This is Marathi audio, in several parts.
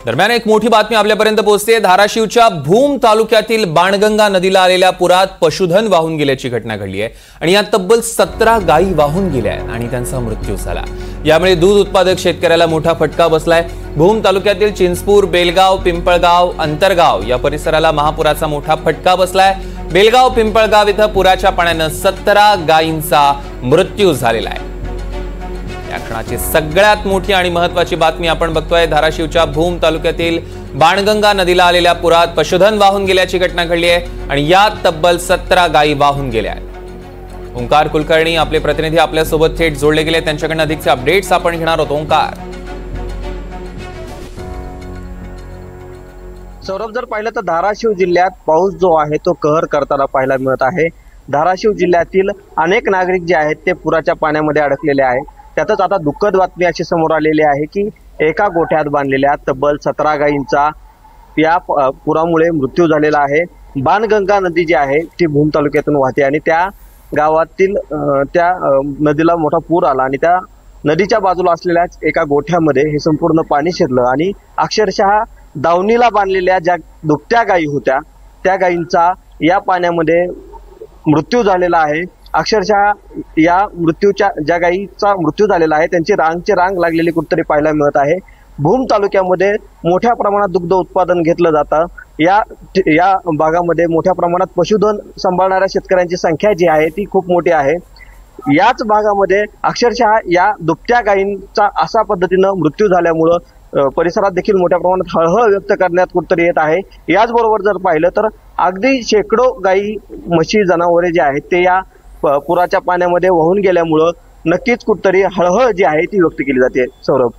दरम्यान एक मोठी बातमी आपल्यापर्यंत पोहोचते। धाराशिवच्या भूम तालुक्यातील बाणगंगा नदीला आलेल्या पुरात पशुधन वाहून गेल्याची घटना घडली आहे आणि यात तब्बल 17 गायी वाहून गेल्या आणि त्यांचा मृत्यू झाला। यामुळे दूध उत्पादक शेतकऱ्याला मोठा फटका बसलाय। भूम तालुक्यातील चिंचपूर, बेलगाव, पिंपळगाव, अंतरगाव या परिसराला महापुराचा मोठा फटका बसलाय। बेलगाव, पिंपळगाव इथं पुराच्या पाण्याने 17 गायींचा मृत्यू झालेला आहे। या क्षणाची सगळ्यात मोठी आणि महत्त्वाची बातमी आपण बघतोय। धाराशिवच्या भूम तालुक्यातील बाणगंगा नदीला आलेल्या पुरात पशुधन वाहून गेल्याची घटना घडली आहे आणि यात तब्बल 17 गायी वाहून गेल्या आहेत। ओंकार कुलकर्णी आपले प्रतिनिधी आपल्यासोबत थेट जोडले गेले, त्यांच्याकडून अधिकचे अपडेट्स आपण घेणार आहोत। ओंकार, सौरभ, जर पाहिलं तर धाराशिव जिल्ह्यात पाऊस जो आहे तो कहर करताना पाहायला मिळत आहे। धाराशिव जिल्ह्यातील अनेक नागरिक जे आहेत ते पुराच्या पाण्यामध्ये अडकलेले आहेत। त्यातच आता दुःखद बातमी अशी समोर आलेली आहे की एका गोठ्यात बांधलेल्या तब्बल 17 गायींचा या पुरामुळे मृत्यू झालेला आहे। बाणगंगा नदी जी आहे ती भूम तालुक्यातून वाहते आणि त्या गावातील त्या नदीला मोठा पूर आला आणि त्या नदीच्या बाजूला असलेल्या एका गोठ्यामध्ये हे संपूर्ण पाणी शिरलं आणि अक्षरशः दावणीला बांधलेल्या ज्या दुभत्या गायी होत्या त्या गायींचा या पाण्यामध्ये मृत्यू झालेला आहे। अक्षरशः या मृत्यूच्या ज्या गायीचा मृत्यू झालेला आहे त्यांची रांग लागलेली कुठतरी पाहायला मिळत आहे। भूम तालुक्यामध्ये मोठ्या प्रमाणात दुग्ध उत्पादन घेतलं जातं। या भागामध्ये मोठ्या प्रमाणात पशुधन सांभाळणाऱ्या शेतकऱ्यांची संख्या जी आहे ती खूप मोठी आहे। याच भागामध्ये अक्षरशः या दुभत्या गायींचा अशा पद्धतीनं मृत्यू झाल्यामुळं परिसरात देखील मोठ्या प्रमाणात हळहळ व्यक्त करण्यात कुठतरी येत आहे। याचबरोबर जर पाहिलं तर अगदी शेकडो गायी, म्हशी, जनावरे जे आहेत ते या पुराच्या पाण्यामध्ये वाहून गेल्यामुळं नक्कीच कुठतरी हळहळ जी आहे ती व्यक्त केली जाते। सौरभ,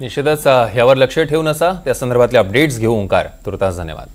निश्चितच यावर लक्ष ठेवून असा त्या संदर्भातले अपडेट्स घेऊ। ओंकार, तुर्तास धन्यवाद।